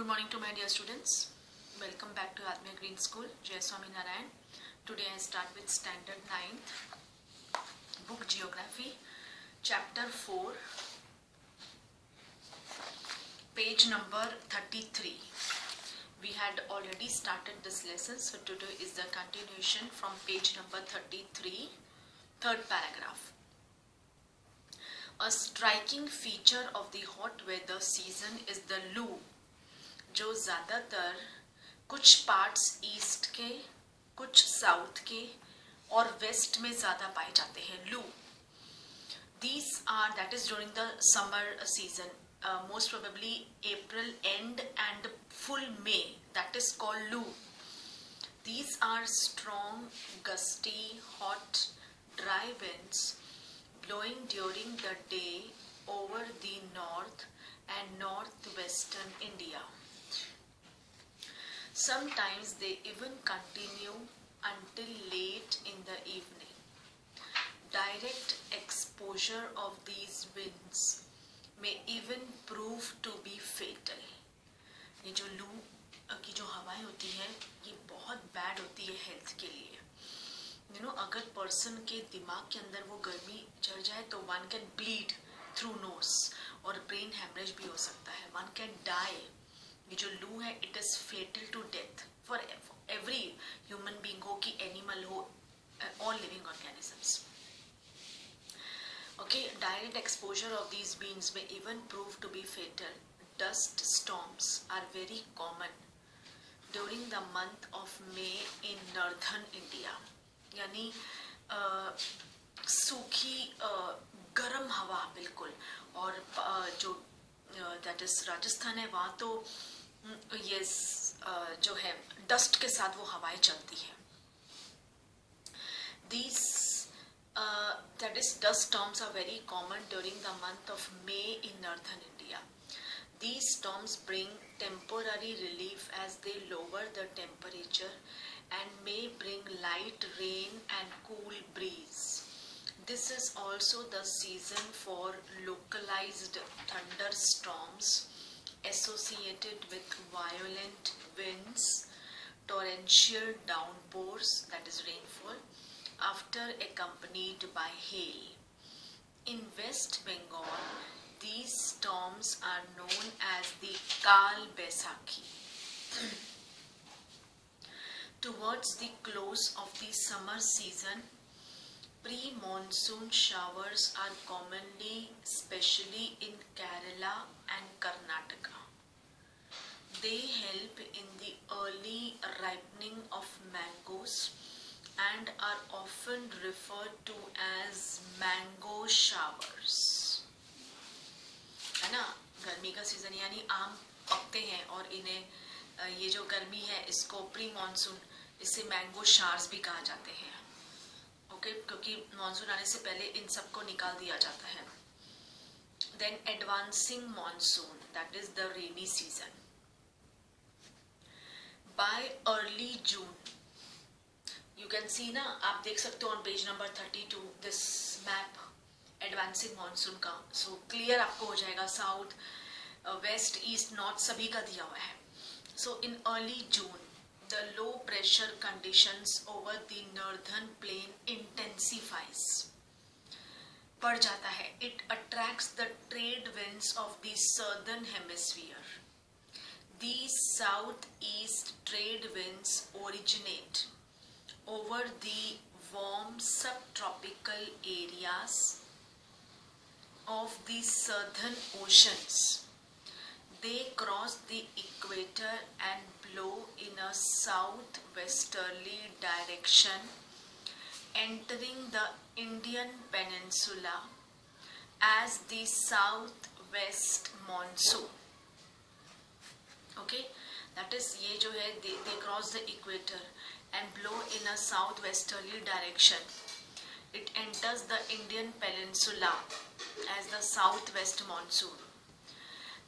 Good morning to my dear students. Welcome back to Atmiya Green School, Jai Swami Narayan. Today I start with Standard 9th, Book Geography, Chapter 4, page number 33. We had already started this lesson, so today is the continuation from page number 33, third paragraph. A striking feature of the hot weather season is the loo, जो ज़्यादातर कुछ parts east के, कुछ south के और waste में ज़्यादा पाए जाते हैं. लू, these are, that is during the summer season, most probably April end and full May, that is called loo. These are strong, gusty, hot, dry winds blowing during the day over the north and northwestern India. Sometimes they even continue until late in the evening. Direct exposure of these winds may even prove to be fatal. ये जो लू की जो हवाएं होती है ये बहुत बैड होती है हेल्थ के लिए. अगर पर्सन के दिमाग के अंदर वो गर्मी चढ़ जाए तो one can bleed through nose और ब्रेन हेमरेज भी हो सकता है. One can die. ये जो लू है it is fatal to death for every human being हो कि एनिमल हो, all living organisms. Okay, direct exposure of these winds may even prove to be fatal. Dust storms are very common during the month of May in northern India. यानी सूखी गर्म हवा बिल्कुल. और जो दैट इज राजस्थान है वहाँ तो ये जो है डस्ट के साथ वो हवाएं चलती है. These that is dust storms are very common during the month of May in northern India. These storms bring temporary relief as they lower the temperature and may bring light rain and cool breeze. This is also the season for localized thunderstorms associated with violent winds, torrential downpours, that is rainfall, after accompanied by hail. In West Bengal, these storms are known as the Kal Baisakhi. Towards the close of the summer season, pre-monsoon showers are commonly, especially in Kerala and Karnataka. They help in the early ripening of mangoes and are often referred to as mango showers. है ना, गर्मी का season यानी आम पकते हैं और इन्हें ये जो गर्मी है इसको प्री मानसून, इसे मैंगो शार्स भी कहा जाते हैं. ओके, क्योंकि मानसून आने से पहले इन सबको निकाल दिया जाता है. Then advancing monsoon, that is the rainy season. By early June, you can see ना, आप देख सकते हो on page number 32 this map advancing monsoon का. सो क्लियर आपको हो जाएगा. साउथ, वेस्ट, ईस्ट, नॉर्थ सभी का दिया हुआ है. So in early June the low pressure conditions over the northern plain intensifies, बढ़ जाता है. It attracts the trade winds of the southern hemisphere. These southeast trade winds originate over the warm subtropical areas of the southern oceans. They cross the equator and blow in a southwesterly direction, entering the Indian peninsula as the southwest monsoon. Okay, that is ये जो है they cross the equator and blow in a southwesterly direction. It enters the Indian peninsula as the southwest monsoon.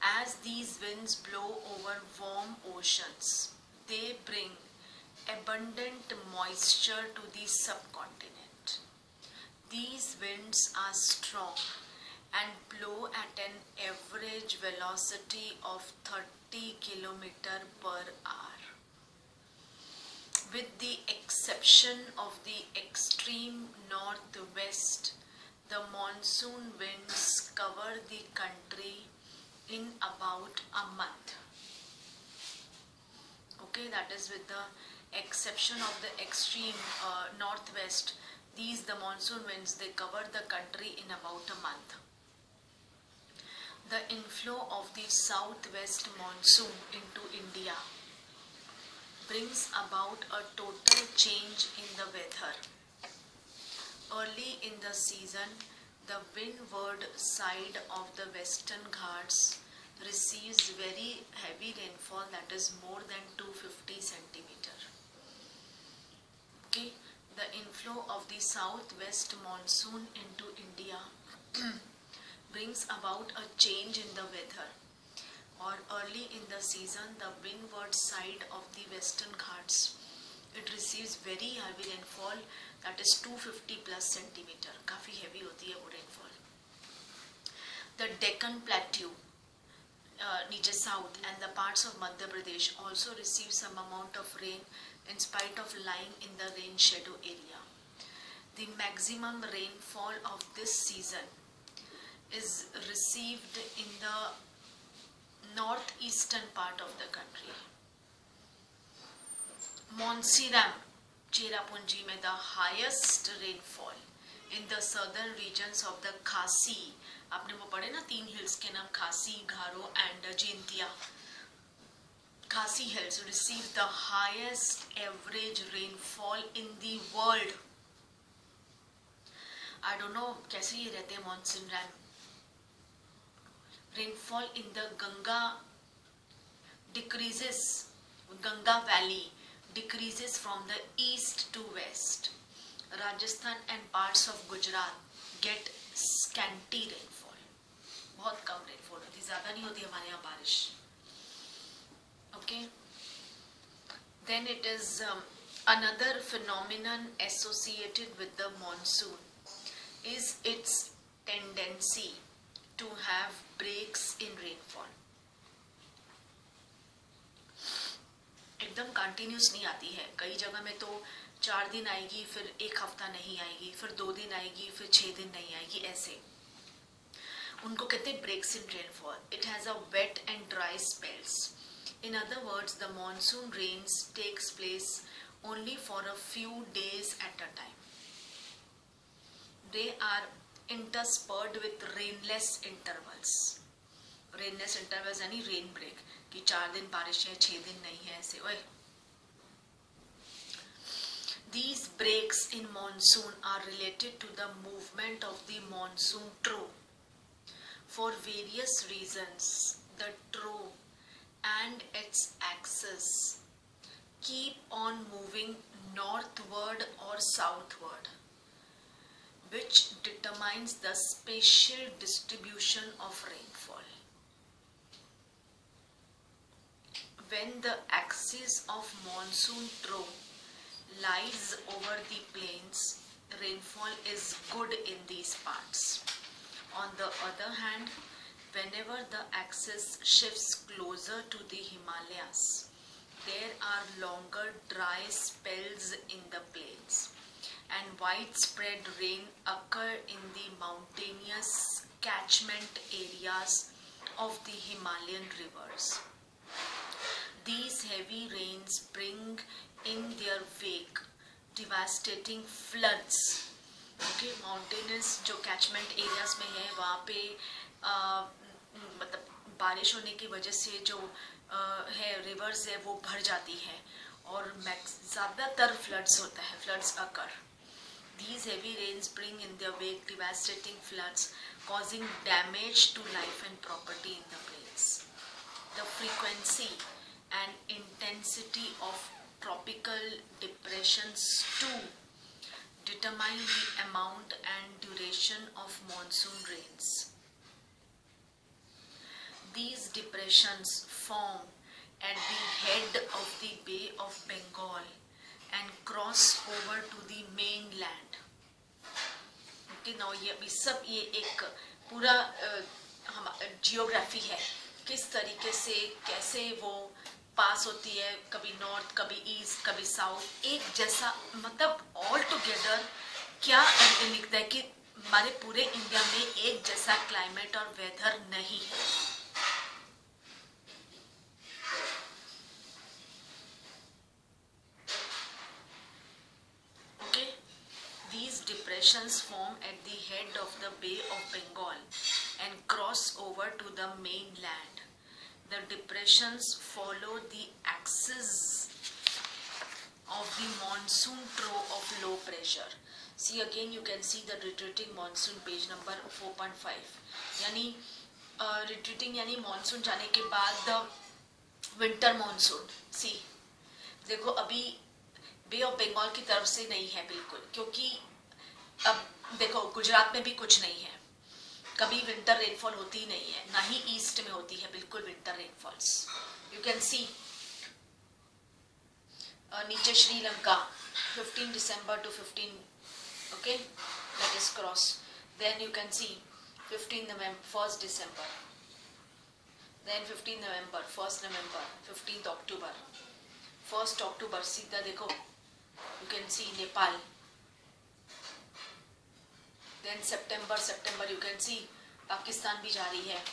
As these winds blow over warm oceans, they bring abundant moisture to the subcontinent. These winds are strong and blow at an average velocity of 30 km/h. With the exception of the extreme northwest, the monsoon winds cover the country in about a month. Okay, that is with the exception of the extreme northwest. The monsoon winds, they cover the country in about a month. The inflow of the southwest monsoon into India brings about a total change in the weather. Early in the season, the windward side of the Western Ghats receives very heavy rainfall, that is more than 250 centimeter. Okay, the inflow of the southwest monsoon into India brings about a change in the weather. Or early in the season, the windward side of the Western Ghats, it receives very heavy rainfall, that is 250 plus centimeter. काफी heavy होती है वो rainfall. The Deccan Plateau, नीचे south, and the parts of Madhya Pradesh also receive some amount of rain in spite of lying in the rain shadow area. The maximum rainfall of this season is received in the northeastern part of the country. Monsiram, Cherrapunji में the highest rainfall in the southern regions of the Khasi. आपने वो पढ़े ना, 3 hills के नाम खासी, घारो and Jaintia. Khasi hills receive the highest average rainfall in the world. I don't know कैसे ये रहते हैं Monsiram. Rainfall in the Ganga decreases, Ganga Valley decreases from the east to west. Rajasthan and parts of Gujarat get scanty rainfall. बहुत कम rainfall होती, ज़्यादा नहीं होती हमारे यहाँ बारिश. Okay. Then it is another phenomenon associated with the monsoon is its tendency to have breaks in rainfall. एकदम continuous नहीं आती है. कई जगह में तो 4 दिन आएगी, फिर 1 हफ्ता नहीं आएगी, फिर 2 दिन आएगी, फिर 6 दिन नहीं आएगी, ऐसे. उनको कहते हैं breaks in rainfall. It has a wet and dry spells. In other words, the monsoon rains takes place only for a few days at a time. They are interspersed with rainless intervals. Rainless intervals यानी rain break, कि 4 दिन बारिश है, 6 दिन नहीं है, ऐसे. ओए. These breaks in monsoon are related to the movement of the monsoon trough. For various reasons, the trough and its axis keep on moving northward or southward, which determines the spatial distribution of rainfall. When the axis of monsoon trough lies over the plains, rainfall is good in these parts. On the other hand, whenever the axis shifts closer to the Himalayas, there are longer dry spells in the plains, and widespread rain occur in the mountainous catchment areas of the Himalayan rivers. These heavy rains bring in their wake devastating floods. Okay, mountainous जो catchment areas में है, वहाँ पे मतलब बारिश होने की वजह से जो है rivers है वो भर जाती है और ज़्यादातर floods होता है, floods occur. These heavy rains bring in their wake devastating floods, causing damage to life and property in the plains. The frequency and intensity of tropical depressions too determine the amount and duration of monsoon rains. These depressions form at the head of the Bay of Bengal and cross over to the mainland. Okay, now ये सब ये एक पूरा हम geography है, किस तरीके से कैसे वो पास होती है, कभी नॉर्थ कभी ईस्ट कभी साउथ, एक जैसा, मतलब ऑल टुगेदर क्या लिखता है कि हमारे पूरे इंडिया में एक जैसा क्लाइमेट और वेदर नहीं है। Okay, these depressions form at the head of the Bay of Bengal and cross over to the mainland. The depressions follow the axis of the monsoon trough of low pressure. See again you can see the retreating monsoon, page number 4.5. यानी retreating यानी monsoon जाने के बाद the winter monsoon. See देखो अभी बे of Bengal की तरफ से नहीं है बिल्कुल, क्योंकि अब देखो गुजरात में भी कुछ नहीं है, कभी विंटर रेनफॉल होती ही नहीं है, ना ही ईस्ट में होती है बिल्कुल विंटर रेनफॉल्स। यू कैन सी नीचे Sri Lanka 15 December to 15, okay, that is cross. Then you can see 15 November, 1st December, then 15 November, 1st November, 15th October, 1st October सीधा देखो, you can see Nepal. Then September you can see Pakistan भी जा रही है।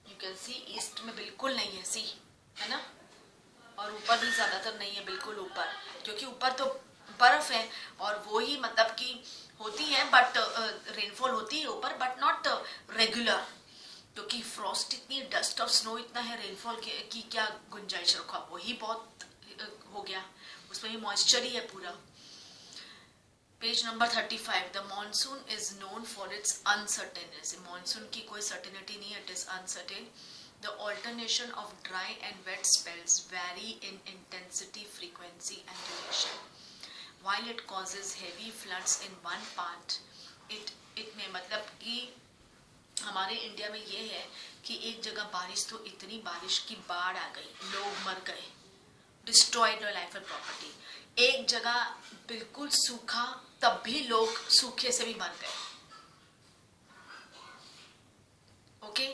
You can C east में बिल्कुल नहीं है, सी है ना, और ऊपर भी ज्यादातर नहीं है बिल्कुल ऊपर, क्योंकि ऊपर तो बर्फ है और वो ही मतलब कि होती है, बट रेनफॉल होती है ऊपर, बट नॉट रेगुलर, क्योंकि फ्रॉस्ट इतनी, डस्ट और स्नो इतना है, रेनफॉल की क्या गुंजाइश रखा, वही बहुत हो गया, उसमें भी मॉइस्चर ही है पूरा। Page number 35, the monsoon is known for its uncertainty. Monsoon की कोई सर्टेनिटी नहीं है, it is uncertain. The alternation of dry and wet spells vary in intensity, frequency and duration. While it causes heavy floods in one part, it में मतलब कि हमारे India में ये है कि एक जगह बारिश तो इतनी बारिश की बाढ़ आ गई, लोग मर गए, डिस्ट्रॉयड लाइफ एंड प्रॉपर्टी। एक जगह बिल्कुल सूखा, तब भी लोग सूखे से भी मर गए। Okay,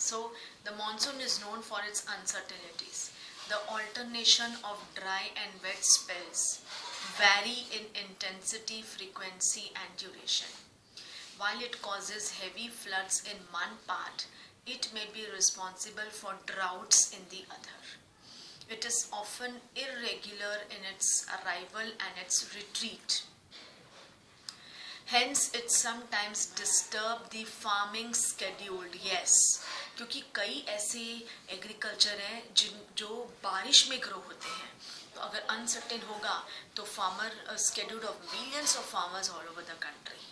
so the monsoon is known for its uncertainties. The alternation of dry and wet spells vary in intensity, frequency and duration. While it causes heavy floods in one part, it may be responsible for droughts in the other. It is often irregular in its arrival and its retreat. Hence it sometimes disturb the farming schedule. Yes, क्योंकि कई ऐसे agriculture हैं जो बारिश में grow होते हैं, तो अगर अनसर्टेन होगा तो farmer schedule of millions of farmers all over the country.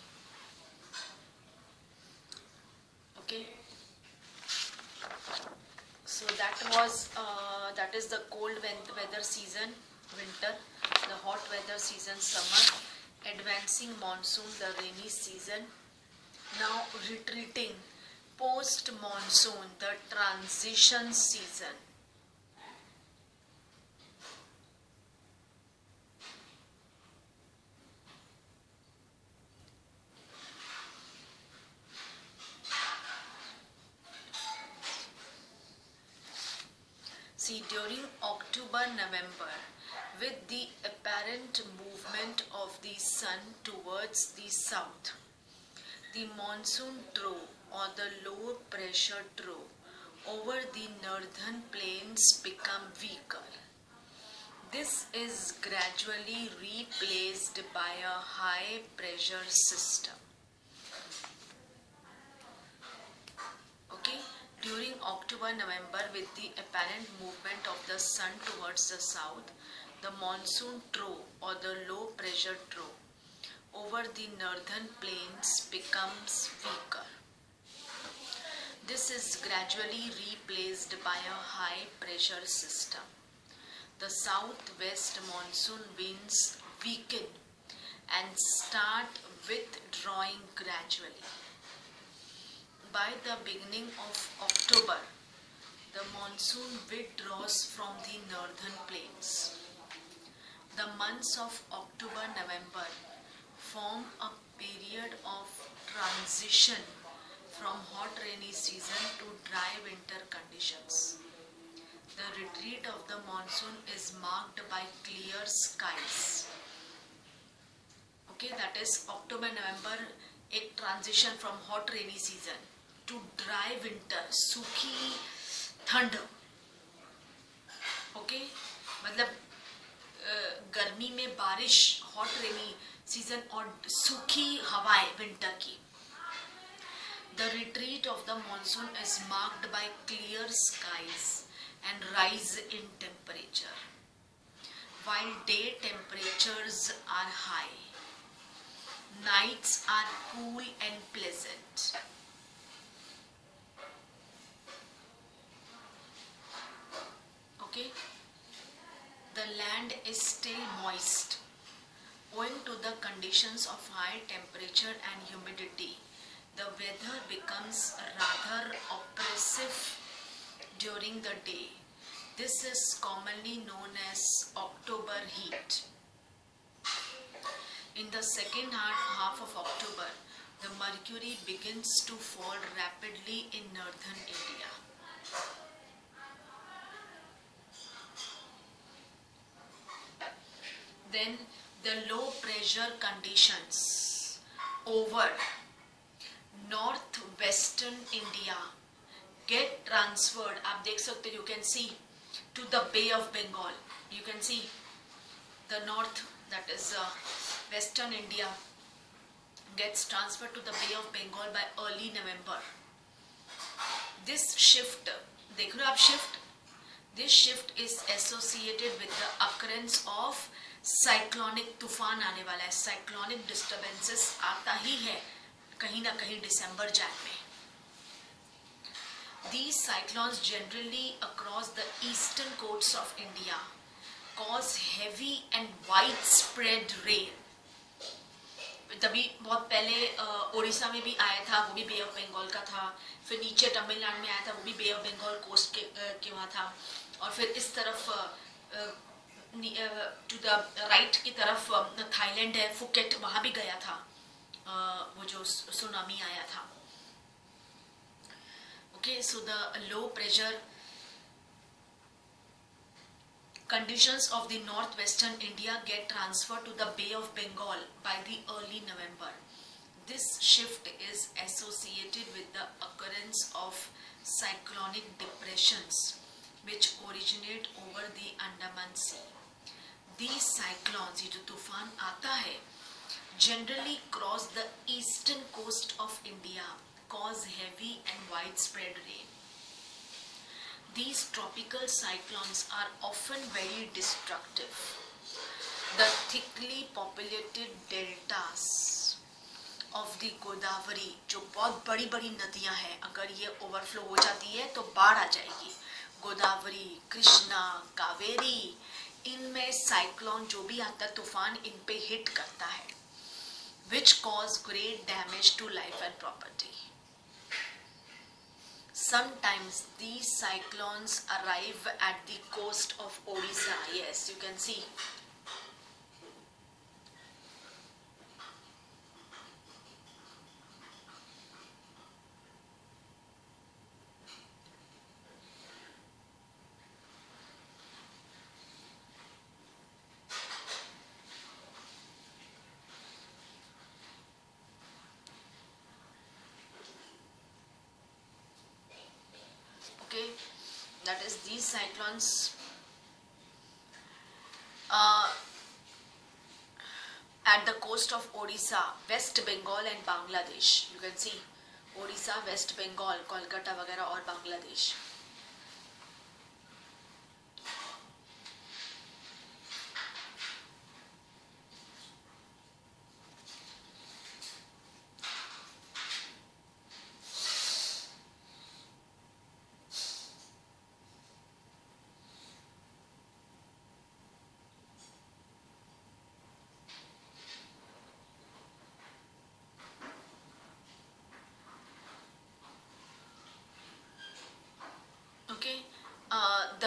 Okay, so that is the cold weather season, winter, the hot weather season, summer, advancing monsoon, the rainy season. Now retreating, post monsoon, the transition season. See, during October, November, with the apparent movement of the sun towards the south, the monsoon trough or the low pressure trough over the northern plains become weaker. This is gradually replaced by a high pressure system. Okay, during October, November, with the apparent movement of the sun towards the south, the monsoon trough or the low pressure trough over the northern plains becomes weaker. This is gradually replaced by a high pressure system. The southwest monsoon winds weaken and start withdrawing gradually. by the beginning of October, the monsoon withdraws from the northern plains. The months of October, November form a period of transition from hot rainy season to dry winter conditions. The retreat of the monsoon is marked by clear skies. Okay, that is October, November, एक transition from hot rainy season to dry winter, सूखी ठंड. Okay, मतलब गर्मी में बारिश, hot rainy season और सूखी हवाएं विंटर की. The retreat of the monsoon is marked by clear skies and rise in temperature. While day temperatures are high, nights are cool and pleasant. Okay, the land is still moist. Owing to the conditions of high temperature and humidity, the weather becomes rather oppressive during the day. This is commonly known as October heat. In the second half of October, the mercury begins to fall rapidly in northern India. Then the low pressure conditions over northwestern India get transferred. आप देख सकते, you can see, to the Bay of Bengal. You can see the north, that is western India, gets transferred to the Bay of Bengal by early November. This shift, देख रहे हो आप shift? This shift is associated with the occurrence of cyclonic तूफान आने वाला है. Cyclonic disturbances आता ही है कहीं ना कहीं दिसंबर जैन में. These cyclones generally across the eastern coasts of India cause heavy and widespread rain. तभी बहुत पहले उड़ीसा में भी आया था, वो भी बे ऑफ बंगाल का था. फिर नीचे तमिलनाडु में आया था, वो भी बे ऑफ बंगाल कोस्ट के वहाँ था. और फिर इस तरफ टू द राइट की तरफ थाईलैंड है, फुकेट, वहाँ भी गया था वो जो सुनामी आया था. Okay, so the low pressure conditions of the northwestern India get transferred to the Bay of Bengal by the early November. This shift is associated with the occurrence of cyclonic depressions which originate over the Andaman Sea. These cyclones, ये जो तूफान आता है, generally cross the eastern coast of India, cause heavy and widespread rain. These tropical cyclones are often very destructive. The thickly populated deltas of the Godavari, जो बहुत बड़ी बड़ी नदियां हैं, अगर ये ओवरफ्लो हो जाती है तो बाढ़ आ जाएगी. गोदावरी, कृष्णा, कावेरी, इनमें साइक्लोन जो भी आता है तूफान इन पे हिट करता है, which cause great damage to life and property. Sometimes these cyclones arrive at the coast of Odisha. Yes, you can see. Okay, that is these cyclones at the coast of Odisha, West Bengal and Bangladesh. You can see Odisha, West Bengal, Kolkata वगैरह और Bangladesh.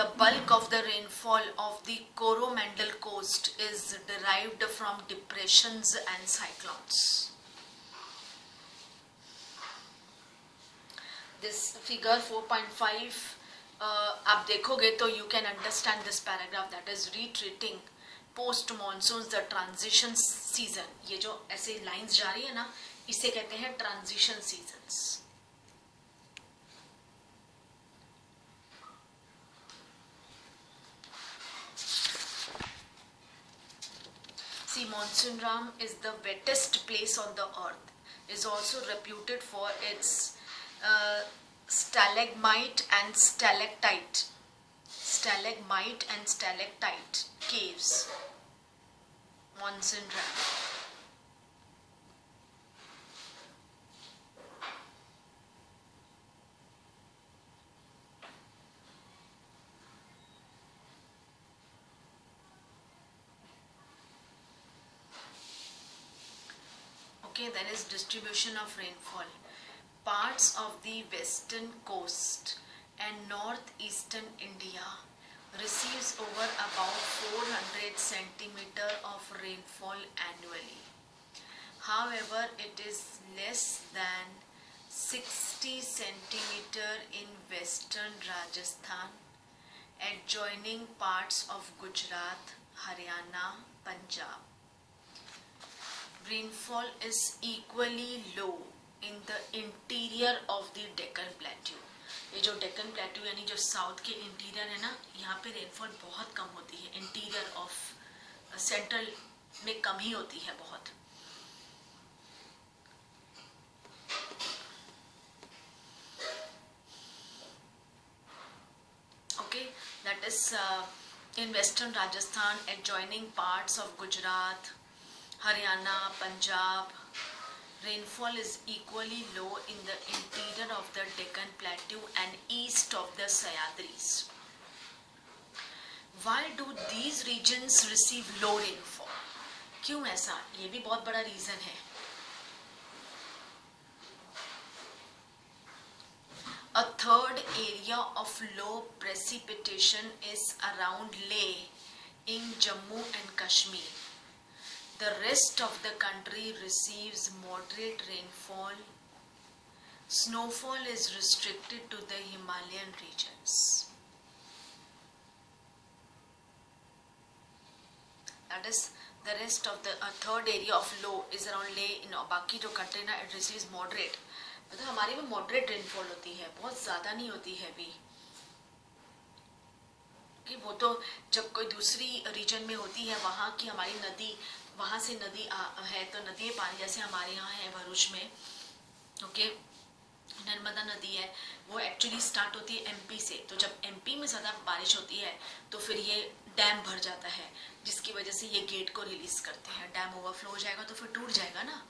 the bulk of the rainfall of the Coromandel coast is derived from depressions and cyclones. This figure 4.5 आप देखोगे तो you can understand this paragraph that is retreating post monsoons the transition season. ये जो ऐसे lines जा रही है ना, इसे कहते हैं transition seasons. See, Monsoonram is the wettest place on the earth. Is also reputed for its stalagmite and stalactite caves. Monsoonram. Okay, then is distribution of rainfall. Parts of the western coast and northeastern India receives over about 400 centimeter of rainfall annually. However, it is less than 60 centimeter in western Rajasthan, adjoining parts of Gujarat, Haryana, Punjab. Rainfall is equally low in the interior of the Deccan Plateau. ये जो Deccan plateau यानी जो south के interior है ना, यहाँ पे rainfall बहुत कम होती है. इंटीरियर ऑफ सेंट्रल में कम ही होती है बहुत. Okay, that is in western Rajasthan, adjoining parts of Gujarat, Haryana, Punjab. Rainfall is equally low in the interior of the Deccan Plateau and east of the Sahyadris. Why do these regions receive low rainfall? क्यों ऐसा? ये भी बहुत बड़ा reason है. A third area of low precipitation is around Leh in Jammu and Kashmir. The rest of the country receives moderate rainfall. Snowfall is restricted to the Himalayan regions. That is, the rest of the third area of low is around Leh. In बाकी जो country ना, it receives moderate. मतलब हमारी में moderate rainfall होती है, बहुत ज़्यादा नहीं होती है भी. कि वो तो जब कोई दूसरी रीजन में होती है, वहाँ की हमारी नदी, वहाँ से नदी है तो नदी में पानी, जैसे हमारे यहाँ है भरूच में, ओके, नर्मदा नदी है, वो एक्चुअली स्टार्ट होती है एमपी से. तो जब एमपी में ज़्यादा बारिश होती है तो फिर ये डैम भर जाता है, जिसकी वजह से ये गेट को रिलीज करते हैं. डैम ओवरफ्लो हो जाएगा तो फिर टूट जाएगा ना,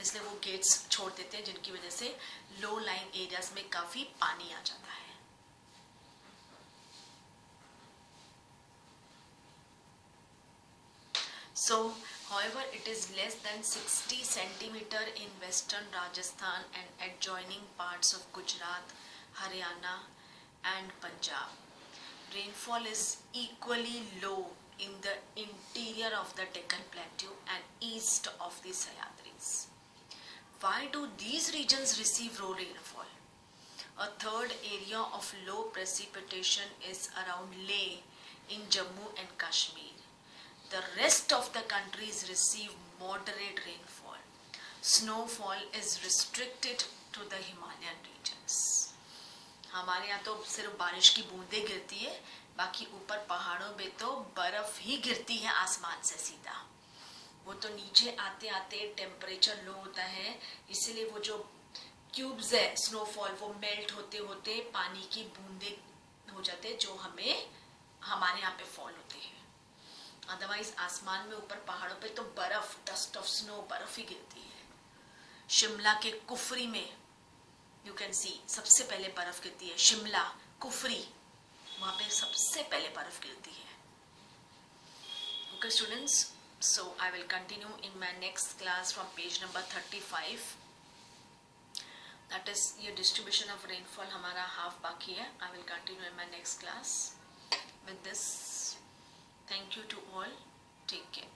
इसलिए वो गेट्स छोड़ देते हैं, जिनकी वजह से लो लाइन एरियाज में काफ़ी पानी आ जाता है. So, however, it is less than 60 centimeter in western Rajasthan and adjoining parts of Gujarat, Haryana and Punjab. Rainfall is equally low in the interior of the Deccan Plateau and east of the Sahyadris. Why do these regions receive low rainfall? A third area of low precipitation is around Leh in Jammu and Kashmir. The rest of the countries receive moderate rainfall. Snowfall is restricted to the Himalayan regions. हमारे यहाँ तो सिर्फ बारिश की बूंदें गिरती है, बाकी ऊपर पहाड़ों में तो बर्फ ही गिरती है आसमान से सीधा. वो तो नीचे आते आते टेम्परेचर लो होता है, इसलिए वो जो क्यूब्स है स्नोफॉल, वो मेल्ट होते होते पानी की बूंदें हो जाते, जो हमें हमारे यहाँ पे फॉल होते हैं. अदरवाइज आसमान में ऊपर पहाड़ों पे तो बर्फ, डस्ट ऑफ स्नो, बर्फ ही गिरती है. शिमला के कुफरी में यू कैन सी सबसे पहले बर्फ गिरती है. शिमला, कुफरी, वहां पे सबसे पहले बर्फ गिरती है. Okay students, so I will continue in my next class from page number 35. That is ये डिस्ट्रीब्यूशन ऑफ रेनफॉल हमारा हाफ बाकी है. I will continue in my next class. with this. Thank you to all. Take care.